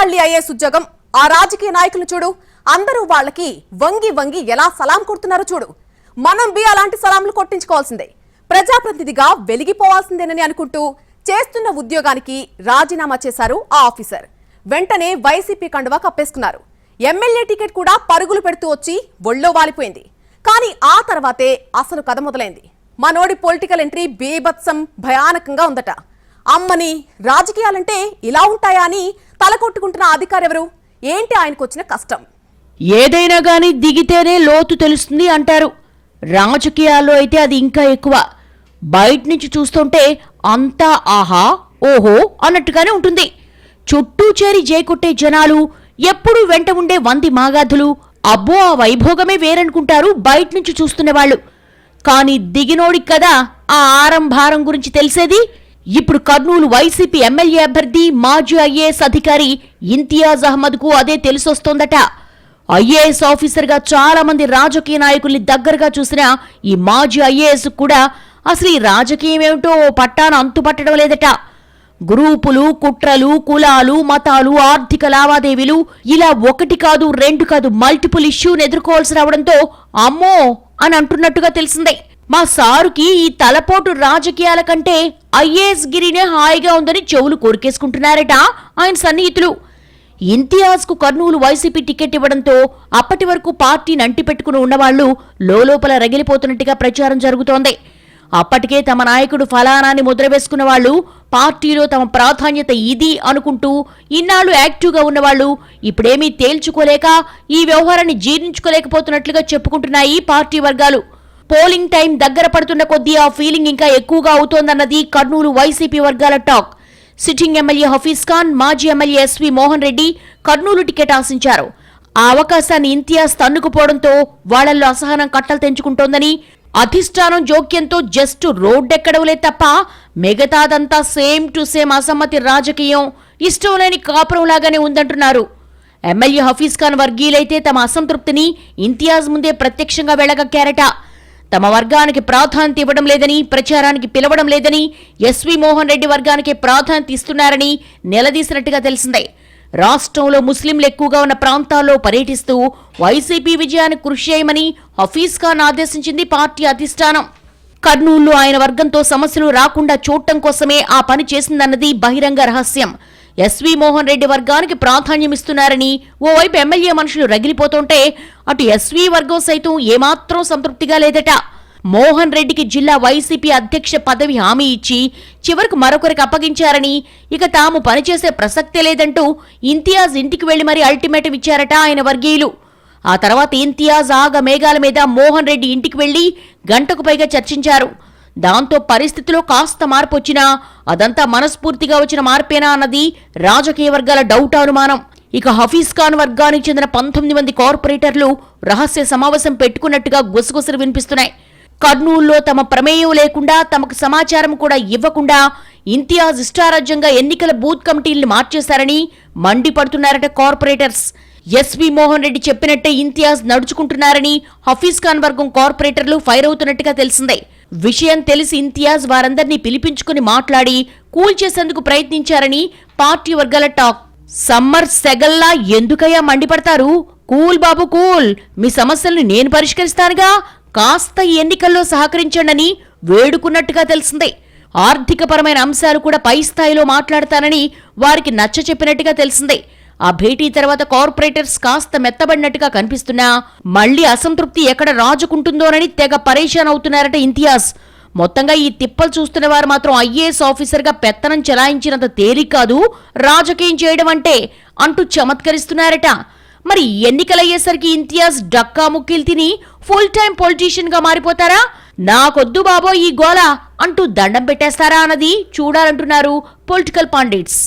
ఎన్నాళ్ళి IAS ఉద్యోగం ఆ రాజకీయ నాయకులు చూడు, అందరూ వాళ్ళకి వంగి వంగి ఎలా సలాం కొడుతున్నారో చూడు. మనం అలాంటి సలాంలు కొట్టించుకోవాల్సిందే, ప్రజాప్రతినిధిగా వెలిగిపోవాల్సిందేనని అనుకుంటూ చేస్తున్న ఉద్యోగానికి రాజీనామా చేశారు ఆ ఆఫీసర్. వెంటనే వైసీపీ కండువా కప్పేసుకున్నారు. ఎమ్మెల్యే టికెట్ కూడా పరుగులు పెడుతూ వచ్చి ఒళ్ళో వాలిపోయింది. కానీ ఆ తర్వాతే అసలు కథ మొదలైంది. మనోడి పొలిటికల్ ఎంట్రీ బీభత్సం భయానకంగా ఉందట. అమ్మని, రాజకీయాలంటే ఇలా ఉంటాయా అని తలకొట్టుకుంటున్న అధికారెవరు? ఏంటి ఆయనకు వచ్చిన కష్టం? ఏదైనా గాని దిగితేనే లోతు తెలుస్తుంది అంటారు. రాజకీయాల్లో అయితే అది ఇంకా ఎక్కువ. బయట నుంచి చూస్తుంటే అంతా ఆహా ఓహో అన్నట్టుగానే ఉంటుంది. చుట్టూ చేరి జైకొట్టే జనాలు, ఎప్పుడూ వెంట ఉండే వంది మాగాధులు, అబ్బో ఆ వైభోగమే వేరనుకుంటారు బయట నుంచి చూస్తున్నవాళ్లు. కాని దిగినోడికి కదా ఆ ఆరంభారం గురించి తెలిసేది. ఇప్పుడు కర్నూలు వైసీపీ ఎమ్మెల్యే అభ్యర్థి మాజీ ఐఏఎస్ అధికారి ఇంతియాజ్ అహ్మద్ కు అదే తెలిసొస్తోందట. ఐఏఎస్ ఆఫీసర్ గా చాలా మంది రాజకీయ నాయకుల్ని దగ్గరగా చూసిన ఈ మాజీ ఐఏఎస్ కూడా అసలు ఈ రాజకీయం ఏమిటో పట్టాన అంతుపట్టడం లేదట. గ్రూపులు, కుట్రలు, కులాలు, మతాలు, ఆర్థిక లావాదేవీలు ఇలా ఒకటి కాదు రెండు కాదు మల్టిపుల్ ఇష్యూని ఎదుర్కోవాల్సి రావడంతో అమ్మో అని అంటున్నట్టుగా తెలిసిందే. మా సారుకి ఈ తలపోటు రాజకీయాల కంటే ఐఏఎస్ గిరినే హాయిగా ఉందని చెవులు కోరికేసుకుంటున్నారట ఆయన సన్నిహితులు. ఇంతియాజ్ కు కర్నూలు వైసీపీ టికెట్ ఇవ్వడంతో అప్పటి వరకు పార్టీని అంటిపెట్టుకుని ఉన్నవాళ్లు లోపల రగిలిపోతున్నట్టుగా ప్రచారం జరుగుతోంది. అప్పటికే తమ నాయకుడు ఫలానాన్ని ముద్ర వేసుకున్న వాళ్లు, పార్టీలో తమ ప్రాధాన్యత ఇది అనుకుంటూ ఇన్నాళ్లు యాక్టివ్గా ఉన్నవాళ్లు ఇప్పుడేమీ తేల్చుకోలేక ఈ వ్యవహారాన్ని జీర్ణించుకోలేకపోతున్నట్లుగా చెప్పుకుంటున్నాయి పార్టీ వర్గాలు. పోలింగ్ టైం దగ్గర పడుతున్న కొద్దీ ఆ ఫీలింగ్ ఇంకా ఎక్కువగా అవుతోందన్నది కర్నూలు వైసీపీ వర్గాల talk. Sitting MLA Hafeez Khan, మాజీ ఎమ్మెల్యే ఎస్వి మోహన్ రెడ్డి కర్నూలు టికెట్ ఆశించారు. ఆ అవకాశాన్ని ఇంతియాజ్ తన్నుకుపోవడంతో వాళ్లలో అసహనం కట్టలు తెంచుకుంటోందని, అధిష్టానం జోక్యంతో జస్ట్ రోడ్డెక్కడవులే తప్ప మిగతాదంతా సేమ్ టు సేమ్ అసమ్మతి రాజకీయం, ఇష్టం లేని కాపురంలాగానే ఉందంటున్నారు. ఎమ్మెల్యే హఫీజ్ ఖాన్ వర్గీయులైతే తమ అసంతృప్తిని ఇంతియాజ్ ముందే ప్రత్యక్షంగా వెళ్లగక్కారట. తమ వర్గానికి ప్రాధాన్యత ఇవ్వడం లేదని, ప్రచారానికి పిలవడం లేదని, ఎస్వి మోహన్ రెడ్డి వర్గానికి ప్రాధాన్యత ఇస్తున్నారని నిలదీసినట్టుగా తెలిసిందే. రాష్ట్రంలో ముస్లింలు ఎక్కువగా ఉన్న ప్రాంతాల్లో పర్యటిస్తూ వైసీపీ విజయానికి కృషి చేయమని హఫీజ్ ఖాన్ ఆదేశించింది పార్టీ అధిష్టానం. కర్నూలులో ఆయన వర్గంతో సమస్యలు రాకుండా చూడటం కోసమే ఆ పని చేసిందన్నది బహిరంగ రహస్యం. ఎస్వి మోహన్ రెడ్డి వర్గానికి ప్రాధాన్యమిస్తున్నారని ఓవైపు ఎమ్మెల్యే మనుషులు రగిలిపోతుంటే అటు ఎస్వి వర్గం సైతం ఏమాత్రం సంతృప్తిగా లేదట. మోహన్ రెడ్డికి జిల్లా వైసీపీ అధ్యక్ష పదవి హామీ ఇచ్చి చివరకు మరొకరికి అప్పగించారని, ఇక తాము పనిచేసే ప్రసక్తే లేదంటూ ఇంతియాజ్ ఇంటికి వెళ్లి మరీ అల్టిమేటం ఇచ్చారట ఆయన వర్గీయులు. ఆ తర్వాత ఇంతియాజ్ ఆగ మేఘాల మీద మోహన్ రెడ్డి ఇంటికి వెళ్లి గంటకు పైగా చర్చించారు. దాంతో పరిస్థితిలో కాస్త మార్పు వచ్చినా అదంతా మనస్ఫూర్తిగా వచ్చిన మార్పేనా అన్నది రాజకీయ వర్గాల డౌట్, అనుమానం. ఇక హఫీజ్ ఖాన్ వర్గానికి చెందిన 19 మంది కార్పొరేటర్లు రహస్య సమావేశం పెట్టుకున్నట్టుగా గుసగుసలు వినిపిస్తున్నాయి. కర్నూలులో తమ ప్రమేయం లేకుండా, తమకు సమాచారం కూడా ఇవ్వకుండా ఇంతియాజ్ ఇష్టారాజ్యంగా ఎన్నికల బూత్ కమిటీల్ని మార్చేశారని మండిపడుతున్నారట కార్పొరేటర్స్. ఎస్వి మోహన్ రెడ్డి చెప్పినట్టే ఇంతియాజ్ నడుచుకుంటున్నారని హఫీజ్ ఖాన్ వర్గం కార్పొరేటర్లు ఫైర్ అవుతున్నట్టుగా తెలిసిందే. విషయం తెలిసి ఇంతియాజ్ వారందరినీ పిలిపించుకుని మాట్లాడి కూల్చేసేందుకు ప్రయత్నించారని పార్టీ వర్గాల టాక్. సమ్మర్ సెగల్లా ఎందుకయ్యా మండిపడతారు? కూల్ బాబు కూల్, మీ సమస్యల్ని నేను పరిష్కరిస్తానుగా, కాస్త ఎన్నికల్లో సహకరించండి వేడుకున్నట్టుగా తెలిసిందే. ఆర్థికపరమైన అంశాలు కూడా పై స్థాయిలో మాట్లాడతానని వారికి నచ్చ చెప్పినట్టుగా తెలిసిందే. ఆ భేటీ తర్వాత కార్పొరేటర్స్ కాస్త మెత్తబడినట్టుగా కనిపిస్తున్నా మళ్లీ అసంతృప్తి ఎక్కడ రాజుకుంటుందోనని తెగ పరేషాన్ అవుతున్నారట ఇంతియాజ్. మొత్తంగా ఈ తిప్పలు చూస్తున్న వారు మాత్రం ఐఏఎస్ ఆఫీసర్ గా పెత్తనం చెలాయించినంత తేలిక కాదు రాజకీయం చేయడం అంటే అంటూ చమత్కరిస్తున్నారట. మరి ఎన్నికలయ్యేసరికి ఇంతియాజ్ డక్కా ముక్కిలు తిని ఫుల్ టైం పొలిటీషియన్ గా మారిపోతారా? నాకొద్దు బాబో ఈ గోల అంటూ దండం పెట్టేస్తారా అన్నది చూడాలంటున్నారు పొలిటికల్ పాండిట్స్.